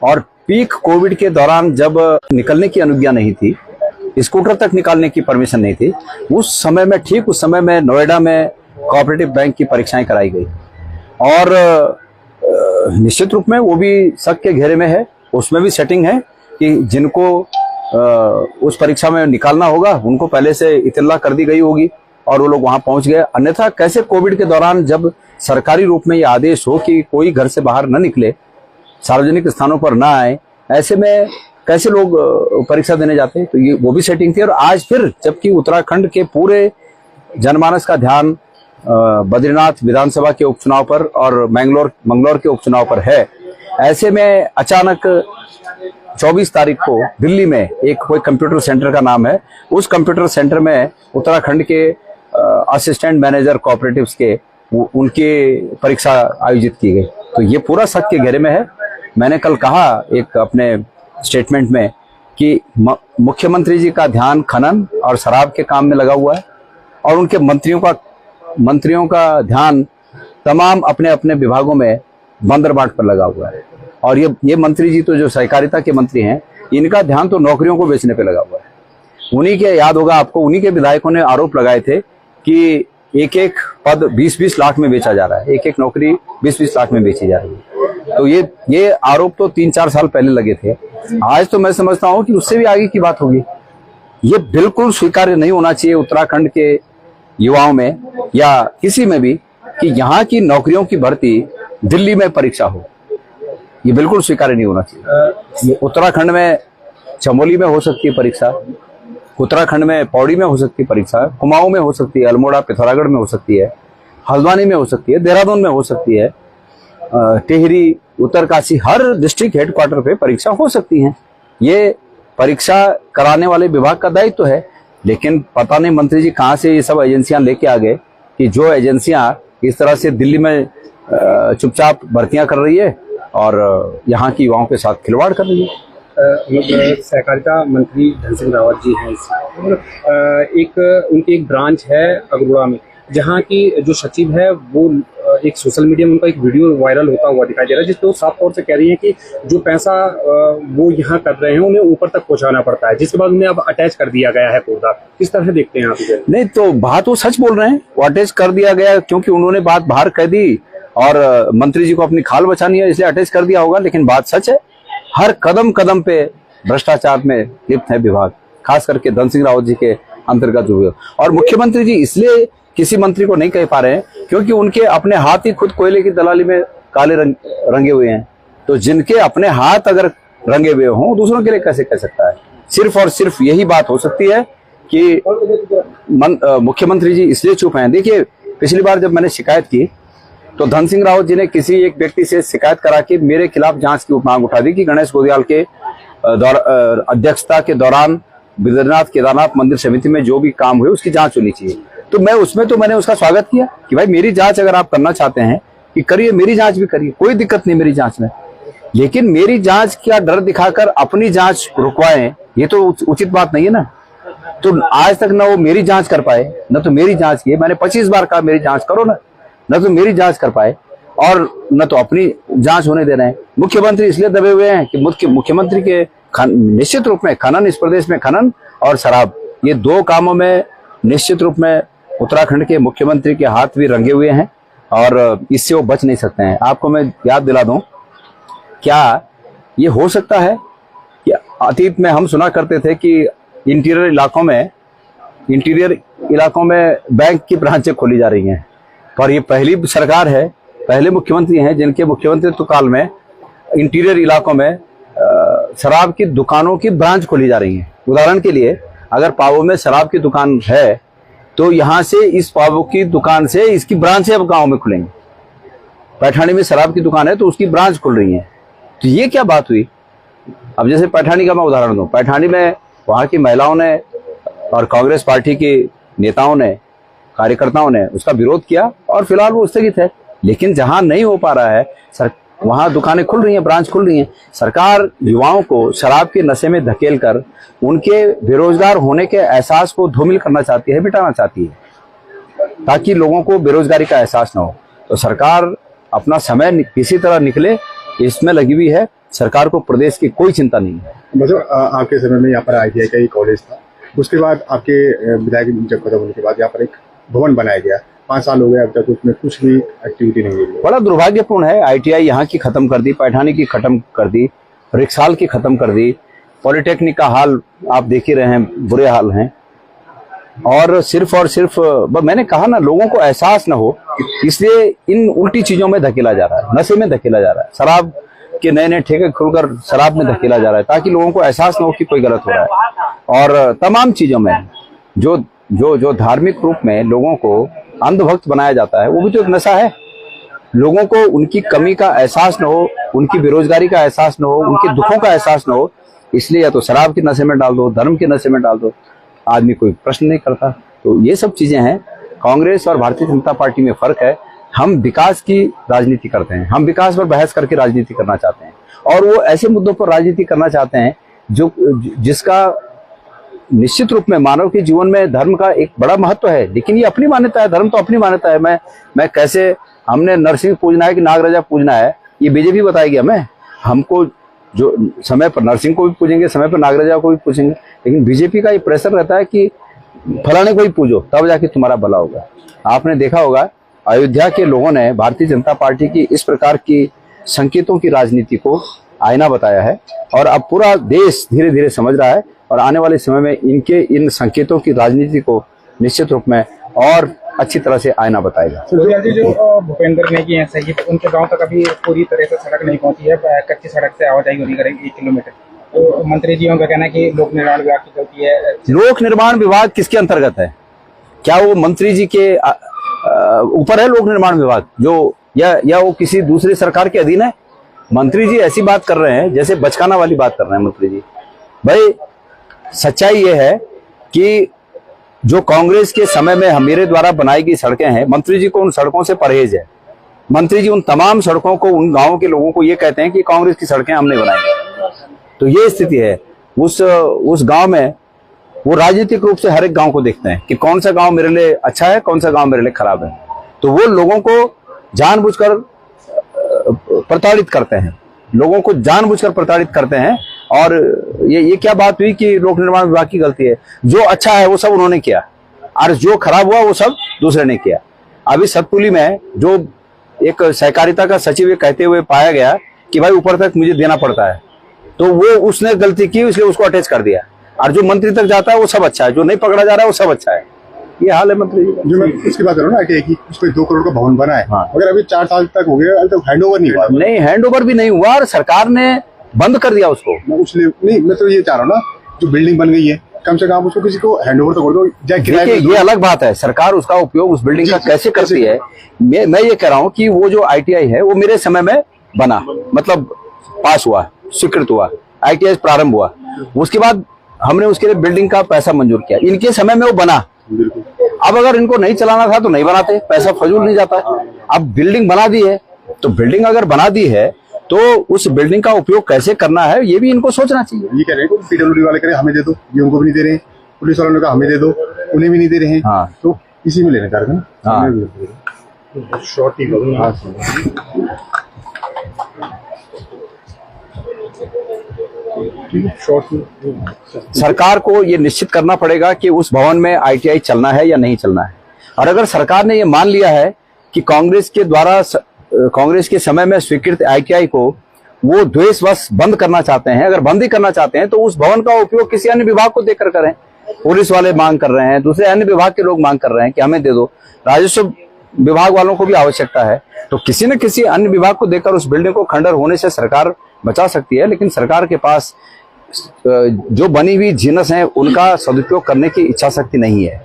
और peak Covid के दौरान जब निकलने की अनुज्ञा नहीं थी, स्कूटर तक निकालने की परमिशन नहीं थी, उस समय में नोएडा में कोऑपरेटिव बैंक की परीक्षाएं कराई गई और निश्चित रूप में वो भी शक के घेरे में है। उसमें भी सेटिंग है कि जिनको उस परीक्षा में निकालना होगा उनको पहले से इत्तला कर दी गई होगी और वो लोग वहां पहुंच गए। अन्यथा कैसे कोविड के दौरान जब सरकारी रूप में ये आदेश हो कि कोई घर से बाहर न निकले, सार्वजनिक स्थानों पर ना आए, ऐसे में कैसे लोग परीक्षा देने जाते हैं? तो ये वो भी सेटिंग थी। और आज फिर जबकि उत्तराखंड के पूरे जनमानस का ध्यान बद्रीनाथ विधानसभा के उपचुनाव पर और मंगलौर के उपचुनाव पर है, ऐसे में अचानक 24 तारीख को दिल्ली में एक कोई कंप्यूटर सेंटर का नाम है, उस कंप्यूटर सेंटर में उत्तराखंड के असिस्टेंट मैनेजर कोऑपरेटिव्स के उनके परीक्षा आयोजित की गई। तो ये पूरा शक के घेरे में है। मैंने कल कहा एक अपने स्टेटमेंट में कि मुख्यमंत्री जी का ध्यान खनन और शराब के काम में लगा हुआ है और उनके मंत्रियों का ध्यान तमाम अपने अपने विभागों में बंदरबाट पर लगा हुआ है। और ये मंत्री जी तो जो सहकारिता के मंत्री हैं, इनका ध्यान तो नौकरियों को बेचने पे लगा हुआ है। उन्हीं के, याद होगा आपको, उन्हीं के विधायकों ने आरोप लगाए थे कि एक एक पद 20-20 लाख में बेचा जा रहा है, एक एक नौकरी 20-20 लाख में बेची जा रही है। तो ये आरोप तो 3-4 साल पहले लगे थे। आज तो मैं समझता हूं कि उससे भी आगे की बात होगी। ये बिल्कुल स्वीकार्य नहीं होना चाहिए उत्तराखंड के युवाओं में या किसी में भी कि यहाँ की नौकरियों की भर्ती दिल्ली में परीक्षा हो। ये बिल्कुल स्वीकार्य नहीं होना चाहिए। उत्तराखंड में चमोली में हो सकती है परीक्षा, उत्तराखंड में पौड़ी में हो सकती है परीक्षा, कुमाऊं में हो सकती है, अल्मोड़ा पिथौरागढ़ में हो सकती है, हल्द्वानी में हो सकती है, देहरादून में हो सकती है, टिहरी, उत्तरकाशी, हर डिस्ट्रिक्ट हेडक्वार्टर पे परीक्षा हो सकती है। ये परीक्षा कराने वाले विभाग का दायित्व है। लेकिन पता नहीं मंत्री जी कहाँ से ये सब एजेंसियां लेके आ गए कि जो एजेंसियां इस तरह से दिल्ली में चुपचाप भर्तियां कर रही है और यहाँ की युवाओं के साथ खिलवाड़ कर रही है। सहकारिता मंत्री धन सिंह रावत जी हैं, उनकी एक ब्रांच है अगरोड़ा में, जहाँ की जो सचिव है वो एक सोशल मीडिया में उनका एक वीडियो वायरल होता हुआ दिखाई दे रहा है, जिसमें वो साफ तौर से कह रही है कि जो पैसा वो यहाँ कर रहे हैं उन्हें ऊपर तक पहुँचाना पड़ता है, जिसके बाद उन्हें अब अटैच कर दिया गया है कोटा। किस तरह देखते हैं आप? नहीं, तो बात वो सच बोल रहे हैं, वो अटैच कर दिया गया क्योंकि उन्होंने बात बाहर कह दी और मंत्री जी को अपनी खाल बचानी है इसलिए अटैच कर दिया होगा। लेकिन बात सच है, हर कदम कदम पे भ्रष्टाचार में लिप्त है विभाग, खास करके धन सिंह रावत जी के अंतर्गत जो है। और मुख्यमंत्री जी इसलिए किसी मंत्री को नहीं कह पा रहे हैं क्योंकि उनके अपने हाथ ही खुद कोयले की दलाली में काले रंगे हुए हैं। तो जिनके अपने हाथ अगर रंगे हुए हों, दूसरों के लिए कैसे कह सकता है? सिर्फ और सिर्फ यही बात हो सकती है कि मुख्यमंत्री जी इसलिए चुप हैं। देखिए, पिछली बार जब मैंने शिकायत की तो धन सिंह रावत जी ने किसी एक व्यक्ति से शिकायत करा के मेरे खिलाफ जांच की मांग उठा दी कि गणेश गोदियाल के अध्यक्षता के दौरान बद्रीनाथ केदारनाथ मंदिर समिति में जो भी काम हुए उसकी जांच होनी चाहिए। तो मैंने उसका स्वागत किया कि भाई मेरी जांच अगर आप करना चाहते हैं कि करिए, मेरी जांच भी करिए, कोई दिक्कत नहीं मेरी जांच में। लेकिन मेरी जांच का डर दिखाकर अपनी जांच रुकवाएं, ये तो उचित बात नहीं है ना। तो आज तक ना वो मेरी जांच कर पाए, न तो मेरी जांच की, मैंने 25 बार कहा मेरी जांच करो ना, न तो मेरी जांच कर पाए और न तो अपनी जांच होने दे रहे हैं। मुख्यमंत्री इसलिए दबे हुए हैं कि मुख्यमंत्री के निश्चित रूप में खनन, इस प्रदेश में खनन और शराब, ये दो कामों में निश्चित रूप में उत्तराखंड के मुख्यमंत्री के हाथ भी रंगे हुए हैं और इससे वो बच नहीं सकते हैं। आपको मैं याद दिला दूं, क्या ये हो सकता है कि अतीत में हम सुना करते थे कि इंटीरियर इलाकों में बैंक की ब्रांचें खोली जा रही हैं, पर ये पहली सरकार है, पहले मुख्यमंत्री हैं जिनके मुख्यमंत्रित्व काल में इंटीरियर इलाकों में शराब की दुकानों की ब्रांच खोली जा रही है। उदाहरण के लिए, अगर पावो में शराब की दुकान है तो यहाँ से इस पावो की दुकान से इसकी ब्रांचें अब गांव में खुलेंगी। पैठानी में शराब की दुकान है तो उसकी ब्रांच खुल रही है। तो ये क्या बात हुई? अब जैसे पैठानी का मैं उदाहरण दूं, पैठानी में वहां की महिलाओं ने और कांग्रेस पार्टी के नेताओं ने, कार्यकर्ताओं ने उसका विरोध किया और फिलहाल वो स्थगित है। लेकिन जहां नहीं हो पा रहा है वहां दुकानें खुल रही हैं, ब्रांच खुल रही हैं। सरकार युवाओं को शराब के नशे में धकेल कर उनके बेरोजगार होने के एहसास को धूमिल करना चाहती है, मिटाना चाहती है, ताकि लोगों को बेरोजगारी का एहसास ना हो। तो सरकार अपना समय किसी तरह निकले इसमें लगी हुई है सरकार को प्रदेश की कोई चिंता नहीं है। मतलब आपके समय में यहाँ पर ITI का ही कॉलेज था, उसके बाद आपके विधायक जब खत्म होने के बाद यहाँ पर एक भवन बनाया गया, 5 साल हो गए, अब तक उसमें कुछ भी एक्टिविटी नहीं हुई। बड़ा दुर्भाग्यपूर्ण है। ITI यहाँ की खत्म कर दी, पैठानी की खत्म कर दी, रिक्साल की खत्म कर दी, पॉलिटेक्निक का हाल आप देख ही रहे हैं, बुरे हाल हैं। और सिर्फ मैंने कहा ना, लोगों को एहसास न हो, इसलिए इन उल्टी चीजों में धकेला जा रहा है, नशे में धकेला जा रहा है, शराब के नए ठेके खुलकर शराब में धकेला जा रहा है, ताकि लोगों को एहसास न हो कि कोई गलत हो रहा है। और तमाम चीजों में जो धार्मिक रूप में लोगों को अंधभक्त बनाया जाता है, वो भी तो एक नशा है। लोगों को उनकी कमी का एहसास न हो, उनकी बेरोजगारी का एहसास न हो, उनके दुखों का एहसास न हो, इसलिए या तो शराब के नशे में डाल दो, धर्म के नशे में डाल दो, आदमी कोई प्रश्न नहीं करता। तो ये सब चीजें हैं। कांग्रेस और भारतीय जनता पार्टी में फर्क है। हम विकास की राजनीति करते हैं, हम विकास पर बहस करके राजनीति करना चाहते हैं, और वो ऐसे मुद्दों पर राजनीति करना चाहते हैं जिसका निश्चित रूप में मानव के जीवन में धर्म का एक बड़ा महत्व है। लेकिन ये अपनी मान्यता है, धर्म तो अपनी मान्यता है। मैं कैसे, हमने नरसिंह पूजना है कि नागराजा पूजना है, ये बीजेपी बताएगी हमें। हमको जो समय पर नरसिंह को भी पूजेंगे, समय पर नागराजा को भी पूजेंगे, लेकिन बीजेपी का ये प्रेशर रहता है कि फलाने को ही पूजो, तब जाके तुम्हारा भला होगा। आपने देखा होगा, अयोध्या के लोगों ने भारतीय जनता पार्टी की इस प्रकार की संकेतों की राजनीति को आईना बताया है, और अब पूरा देश धीरे धीरे समझ रहा है, और आने वाले समय में इनके इन संकेतों की राजनीति को निश्चित रूप में और अच्छी तरह से आईना बताएगा। जो भूपेंद्र ने की है सही, उनके गांव तक अभी पूरी तरह से सड़क नहीं पहुंची है, कच्ची सड़क से आवाजाही होनी करेगी 1 किलोमीटर। तो मंत्री जी का कहना है कि लोक निर्माण विभाग की गलती है। लोक निर्माण विभाग किसके अंतर्गत है? क्या वो मंत्री जी के ऊपर है लोक निर्माण विभाग, जो या वो किसी दूसरी सरकार के अधीन है? मंत्री जी ऐसी बात कर रहे हैं जैसे बचकाना वाली बात कर रहे हैं मंत्री जी। भाई सच्चाई ये है कि जो कांग्रेस के समय में मेरे द्वारा बनाई गई सड़कें हैं, मंत्री जी को उन सड़कों से परहेज है। मंत्री जी उन तमाम सड़कों को, उन गांवों के लोगों को ये कहते हैं कि कांग्रेस की सड़कें हमने बनाई। तो ये स्थिति है। उस गांव में वो राजनीतिक रूप से हर एक गांव को देखते हैं कि कौन सा गांव मेरे लिए अच्छा है, कौन सा गांव मेरे लिए खराब है। तो वो लोगों को जानबूझकर प्रताड़ित करते हैं, लोगों को जानबूझकर प्रताड़ित करते हैं। और ये क्या बात हुई कि लोक निर्माण विभाग की गलती है? जो अच्छा है वो सब उन्होंने किया, और जो खराब हुआ वो सब दूसरे ने किया। अभी सतपुली में जो एक सहकारिता का सचिव ये कहते हुए पाया गया कि भाई ऊपर तक मुझे देना पड़ता है, तो वो उसने गलती की, इसलिए उसको अटैच कर दिया। और जो मंत्री तक जाता है वो सब अच्छा है, जो नहीं पकड़ा जा रहा है वो सब अच्छा है। ये हाल है मंत्री जी। जो मैं इसकी बात करूँ ना कि उसको 2 करोड़ का भवन बना है, हाँ। अगर अभी 4 साल तक हो गया, अभी तक हैंड ओवर नहीं हुआ। नहीं, हैंड ओवर भी नहीं हुआ, और सरकार ने बंद कर दिया उसको। मैं तो ये चाह रहा हूँ ना, जो बिल्डिंग बन गई है, कम से कम उसको किसी को हैंड ओवर तो कर दो। देखिए, ये अलग बात है, सरकार उसका उपयोग उस बिल्डिंग का कैसे करती है। मैं ये कह रहा हूँ कि वो जो ITI है वो मेरे समय में बना, मतलब पास हुआ, स्वीकृत हुआ, ITI प्रारंभ हुआ। उसके बाद हमने उसके लिए बिल्डिंग का पैसा मंजूर किया, इनके समय में वो बना। अब अगर इनको नहीं चलाना था तो नहीं बनाते, पैसा फजूल नहीं जाता। अब बिल्डिंग बना दी है, तो बिल्डिंग अगर बना दी है तो उस बिल्डिंग का उपयोग कैसे करना है ये भी इनको सोचना चाहिए। ये कह रहे हैं PWD वाले करें हमें दे दो, ये उनको भी नहीं दे रहे हैं, पुलिस वालों ने कहा हमें दे दो, उन्हें भी नहीं दे रहे हैं। हाँ। तो इसी में लेने का है ना। हाँ। शॉर्ट ही करूँगा। सरकार को ये निश्चित करना पड़ेगा कि उस भवन में ITI चलना है या नहीं चलना है। और अगर सरकार ने ये मान लिया है कि कांग्रेस के समय में स्वीकृत ITI को वो द्वेषवश बंद करना चाहते हैं, अगर बंद ही करना चाहते हैं तो उस भवन का उपयोग किसी अन्य विभाग को देकर करें। पुलिस वाले मांग कर रहे हैं, दूसरे अन्य विभाग के लोग मांग कर रहे हैं कि हमें दे दो, राजस्व विभाग वालों को भी आवश्यकता है। तो किसी न किसी अन्य विभाग को देकर उस बिल्डिंग को खंडर होने से सरकार बचा सकती है। लेकिन सरकार के पास जो बनी हुई जिनस है उनका सदुपयोग करने की इच्छा शक्ति नहीं है।